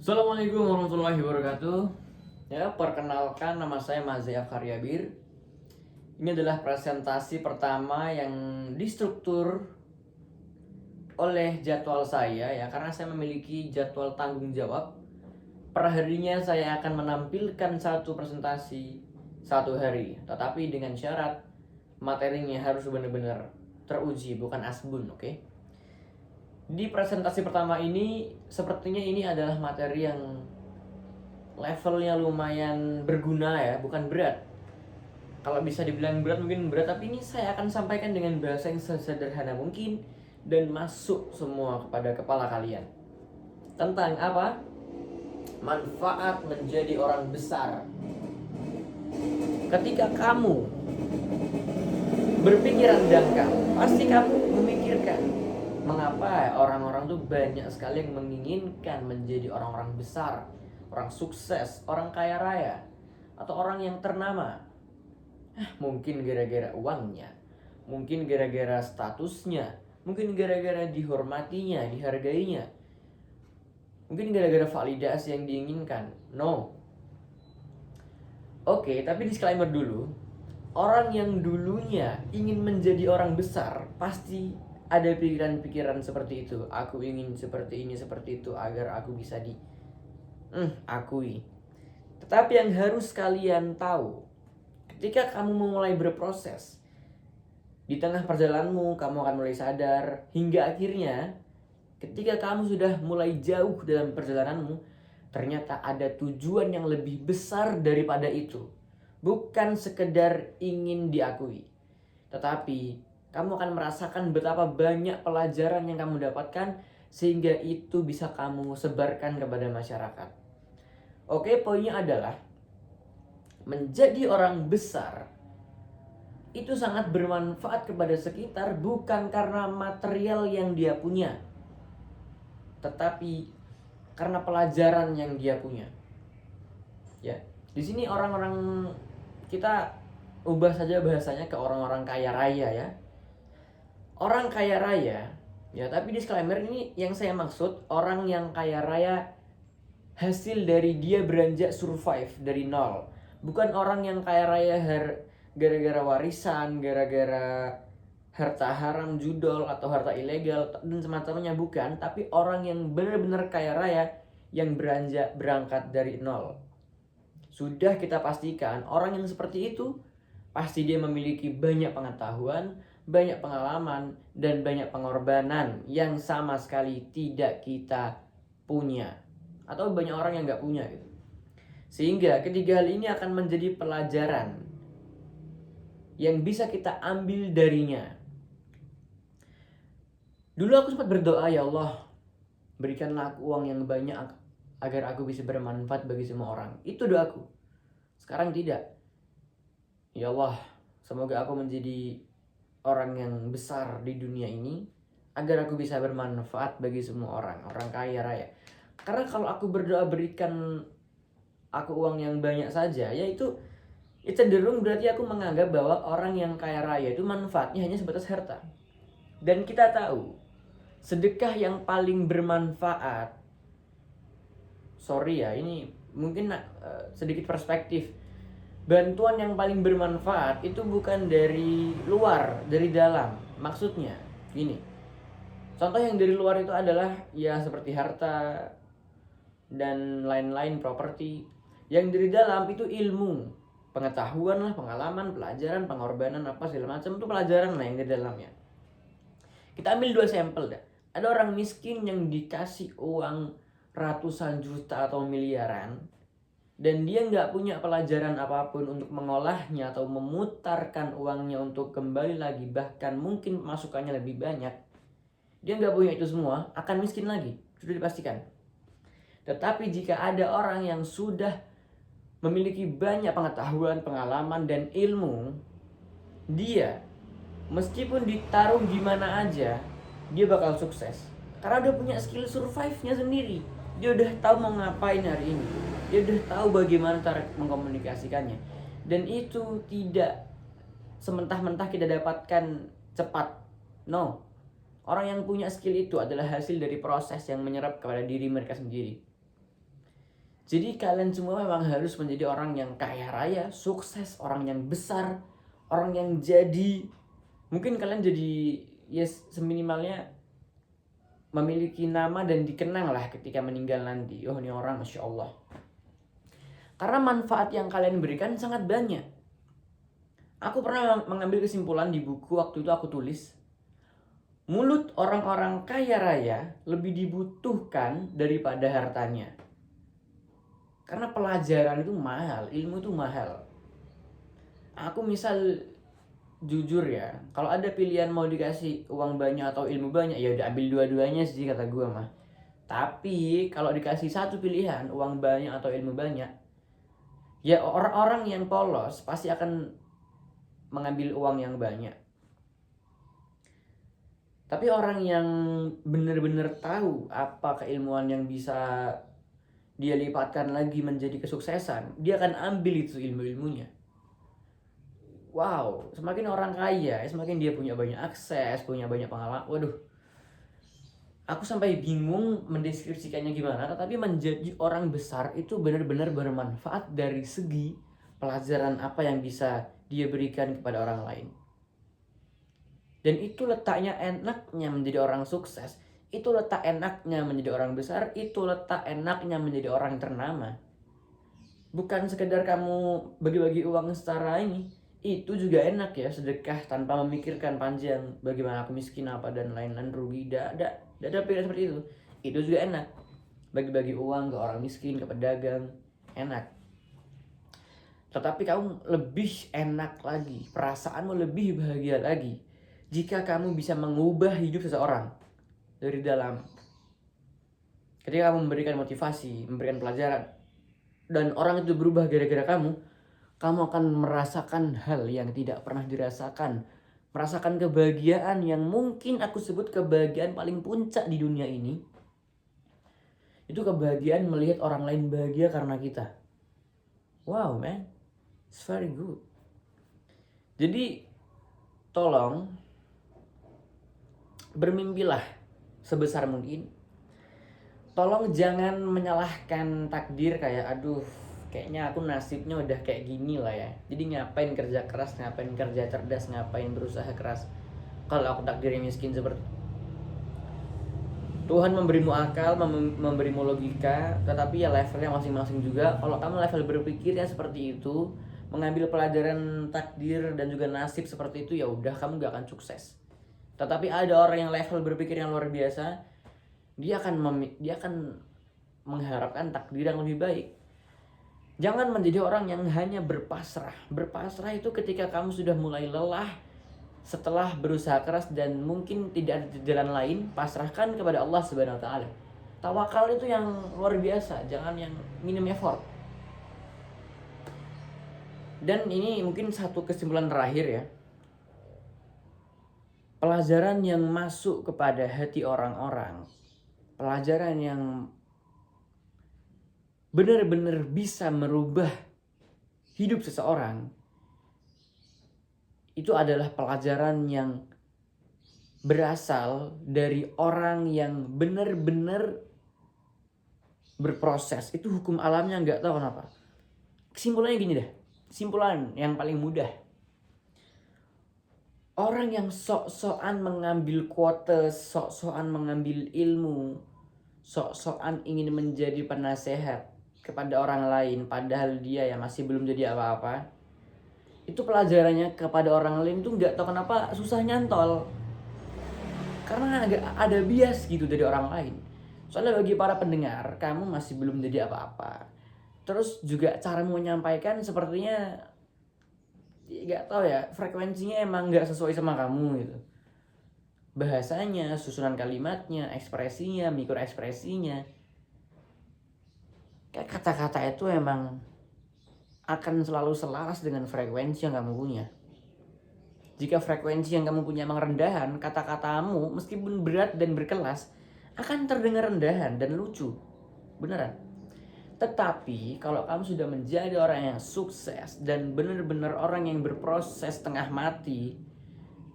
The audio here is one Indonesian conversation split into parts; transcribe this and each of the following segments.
Assalamualaikum warahmatullahi wabarakatuh. Ya, perkenalkan nama saya Mazia Karyabir. Ini adalah presentasi pertama yang distruktur oleh jadwal saya ya, karena saya memiliki jadwal tanggung jawab. Perharinya saya akan menampilkan satu presentasi satu hari, tetapi dengan syarat materinya harus benar-benar teruji, bukan asbun, oke? Di presentasi pertama ini, sepertinya ini adalah materi yang levelnya lumayan berguna ya, bukan berat. Kalau bisa dibilang berat mungkin berat, tapi ini saya akan sampaikan dengan bahasa yang sesederhana mungkin dan masuk semua kepada kepala kalian. Tentang apa? Manfaat menjadi orang besar. Ketika kamu berpikiran dangkal, pasti kamu memikirkan mengapa orang-orang tuh banyak sekali yang menginginkan menjadi orang-orang besar, orang sukses, orang kaya raya, atau orang yang ternama. Mungkin gara-gara uangnya, mungkin gara-gara statusnya, mungkin gara-gara dihormatinya, dihargainya, mungkin gara-gara validasi yang diinginkan. No. Oke, tapi disclaimer dulu. Orang yang dulunya ingin menjadi orang besar pasti ada pikiran-pikiran seperti itu. Aku ingin seperti ini, seperti itu agar aku bisa akui. Tetapi yang harus kalian tahu, ketika kamu memulai berproses, di tengah perjalananmu kamu akan mulai sadar, hingga akhirnya ketika kamu sudah mulai jauh dalam perjalananmu, ternyata ada tujuan yang lebih besar daripada itu. Bukan sekedar ingin diakui, tetapi kamu akan merasakan betapa banyak pelajaran yang kamu dapatkan, sehingga itu bisa kamu sebarkan kepada masyarakat. Oke, poinnya adalah menjadi orang besar itu sangat bermanfaat kepada sekitar, bukan karena material yang dia punya, tetapi karena pelajaran yang dia punya. Ya, di sini orang-orang, kita ubah saja bahasanya ke orang-orang kaya raya ya. Orang kaya raya, ya, tapi disclaimer ini yang saya maksud orang yang kaya raya hasil dari dia beranjak survive dari nol. Bukan orang yang kaya raya gara-gara warisan, gara-gara harta haram, judol, atau harta ilegal dan semacamnya, bukan. Tapi orang yang benar-benar kaya raya yang berangkat dari nol. Sudah kita pastikan orang yang seperti itu pasti dia memiliki banyak pengetahuan, banyak pengalaman, dan banyak pengorbanan yang sama sekali tidak kita punya, atau banyak orang yang gak punya gitu. Sehingga ketiga hal ini akan menjadi pelajaran yang bisa kita ambil darinya. Dulu aku sempat berdoa, ya Allah, berikanlah aku uang yang banyak agar aku bisa bermanfaat bagi semua orang. Itu doaku. Sekarang tidak. Ya Allah, semoga aku menjadi orang yang besar di dunia ini agar aku bisa bermanfaat bagi semua orang, orang kaya raya. Karena kalau aku berdoa berikan aku uang yang banyak saja, ya itu cenderung berarti aku menganggap bahwa orang yang kaya raya itu manfaatnya hanya sebatas harta. Dan kita tahu, sedekah yang paling bermanfaat, sorry ya, ini mungkin sedikit perspektif, bantuan yang paling bermanfaat itu bukan dari luar, dari dalam. Maksudnya gini, contoh yang dari luar itu adalah ya seperti harta dan lain-lain, properti. Yang dari dalam itu ilmu, pengetahuan lah, pengalaman, pelajaran, pengorbanan, apa segala macam, itu pelajaran lah yang di dalamnya. Kita ambil dua sampel dah. Ada orang miskin yang dikasih uang ratusan juta atau miliaran, dan dia nggak punya pelajaran apapun untuk mengolahnya atau memutarkan uangnya untuk kembali lagi, bahkan mungkin masukannya lebih banyak. Dia nggak punya itu semua, akan miskin lagi, sudah dipastikan. Tetapi jika ada orang yang sudah memiliki banyak pengetahuan, pengalaman, dan ilmu, dia meskipun ditaruh di mana aja, dia bakal sukses. Karena dia punya skill survive-nya sendiri. Dia udah tahu mau ngapain hari ini. Dia udah tahu bagaimana cara mengkomunikasikannya. Dan itu tidak sementah-mentah kita dapatkan cepat. No. Orang yang punya skill itu adalah hasil dari proses yang menyerap kepada diri mereka sendiri. Jadi kalian semua memang harus menjadi orang yang kaya raya, sukses, orang yang besar, orang yang jadi, mungkin kalian jadi ya seminimalnya memiliki nama dan dikenang lah ketika meninggal nanti. Oh, ini orang Masya Allah. Karena manfaat yang kalian berikan sangat banyak. Aku pernah mengambil kesimpulan di buku waktu itu aku tulis, mulut orang-orang kaya raya lebih dibutuhkan daripada hartanya. Karena pelajaran itu mahal, ilmu itu mahal. Aku misal jujur ya, kalau ada pilihan mau dikasih uang banyak atau ilmu banyak, ya udah ambil dua-duanya sih kata gue mah. Tapi kalau dikasih satu pilihan, uang banyak atau ilmu banyak, ya orang-orang yang polos pasti akan mengambil uang yang banyak. Tapi orang yang benar-benar tahu apa keilmuan yang bisa dia lipatkan lagi menjadi kesuksesan, dia akan ambil itu ilmu-ilmunya. Wow, semakin orang kaya, semakin dia punya banyak akses, punya banyak pengalaman. Waduh, aku sampai bingung mendeskripsikannya gimana. Tetapi menjadi orang besar itu benar-benar bermanfaat dari segi pelajaran apa yang bisa dia berikan kepada orang lain. Dan itu letaknya enaknya menjadi orang sukses. Itu letak enaknya menjadi orang besar. Itu letak enaknya menjadi orang ternama. Bukan sekedar kamu bagi-bagi uang secara ini. Itu juga enak ya, sedekah tanpa memikirkan panjang bagaimana aku miskin apa dan lain-lain rugi. Tidak ada pilihan seperti itu. Itu juga enak. Bagi-bagi uang ke orang miskin, ke pedagang, enak. Tetapi kamu lebih enak lagi, perasaanmu lebih bahagia lagi jika kamu bisa mengubah hidup seseorang dari dalam. Ketika kamu memberikan motivasi, memberikan pelajaran, dan orang itu berubah gara-gara kamu akan merasakan hal yang tidak pernah dirasakan. Merasakan kebahagiaan yang mungkin aku sebut kebahagiaan paling puncak di dunia ini. Itu kebahagiaan melihat orang lain bahagia karena kita. Wow man, it's very good. Jadi tolong bermimpilah sebesar mungkin. Tolong jangan menyalahkan takdir kayak aduh kayaknya aku nasibnya udah kayak gini lah ya. Jadi ngapain kerja keras, ngapain kerja cerdas, ngapain berusaha keras kalau aku takdirnya miskin seperti itu. Tuhan memberimu akal, memberimu logika, tetapi ya levelnya masing-masing juga. Kalau kamu level berpikirnya seperti itu, mengambil pelajaran takdir dan juga nasib seperti itu, ya udah kamu gak akan sukses. Tetapi ada orang yang level berpikir yang luar biasa, dia akan mengharapkan takdir yang lebih baik. Jangan menjadi orang yang hanya berpasrah. Berpasrah itu ketika kamu sudah mulai lelah, setelah berusaha keras dan mungkin tidak ada jalan lain, pasrahkan kepada Allah Subhanahu wa taala. Tawakal itu yang luar biasa, jangan yang minim effort. Dan ini mungkin satu kesimpulan terakhir ya. Pelajaran yang masuk kepada hati orang-orang, pelajaran yang benar-benar bisa merubah hidup seseorang, itu adalah pelajaran yang berasal dari orang yang benar-benar berproses. Itu hukum alamnya, nggak tahu kenapa. Kesimpulannya gini deh, kesimpulan yang paling mudah. Orang yang sok-sokan mengambil quote, sok-sokan mengambil ilmu, sok-sokan ingin menjadi penasehat kepada orang lain, padahal dia ya masih belum jadi apa-apa. Itu pelajarannya kepada orang lain tuh nggak tahu kenapa susah nyantol. Karena ada bias gitu dari orang lain. Soalnya bagi para pendengar, kamu masih belum jadi apa-apa. Terus juga cara menyampaikan sepertinya nggak tahu ya, frekuensinya emang nggak sesuai sama kamu gitu. Bahasanya, susunan kalimatnya, ekspresinya, mikroekspresinya, kayak kata-kata itu emang akan selalu selaras dengan frekuensi yang kamu punya. Jika frekuensi yang kamu punya emang rendahan, kata-katamu meskipun berat dan berkelas akan terdengar rendahan dan lucu. Beneran. Tetapi kalau kamu sudah menjadi orang yang sukses dan benar-benar orang yang berproses tengah mati,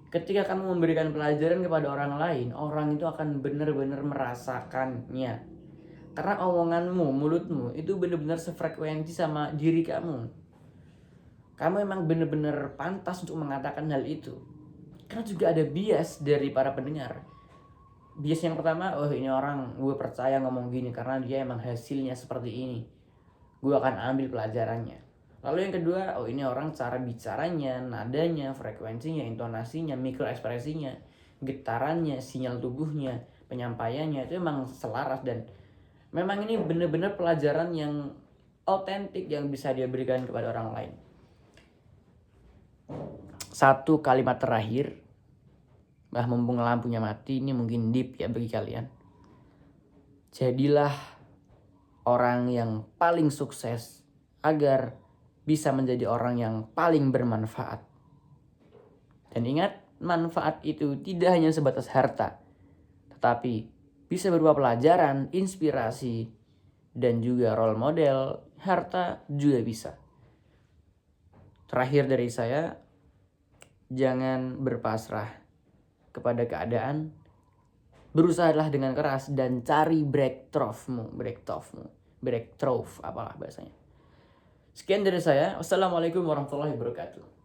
ketika kamu memberikan pelajaran kepada orang lain, orang itu akan benar-benar merasakannya. Karena omonganmu, mulutmu itu benar-benar sefrekuensi sama diri kamu. Kamu emang benar-benar pantas untuk mengatakan hal itu. Karena juga ada bias dari para pendengar. Bias yang pertama, oh ini orang gue percaya ngomong gini karena dia emang hasilnya seperti ini. Gue akan ambil pelajarannya. Lalu yang kedua, oh ini orang cara bicaranya, nadanya, frekuensinya, intonasinya, mikroekspresinya, getarannya, sinyal tubuhnya, penyampaiannya itu emang selaras dan memang ini benar-benar pelajaran yang otentik yang bisa dia berikan kepada orang lain. Satu kalimat terakhir, mumpung lampunya mati, ini mungkin deep ya bagi kalian. Jadilah orang yang paling sukses agar bisa menjadi orang yang paling bermanfaat. Dan ingat, manfaat itu tidak hanya sebatas harta, tetapi bisa berupa pelajaran, inspirasi, dan juga role model. Harta juga bisa. Terakhir dari saya, jangan berpasrah kepada keadaan. Berusahalah dengan keras dan cari breakthrough-mu, apalah bahasanya. Sekian dari saya. Wassalamualaikum warahmatullahi wabarakatuh.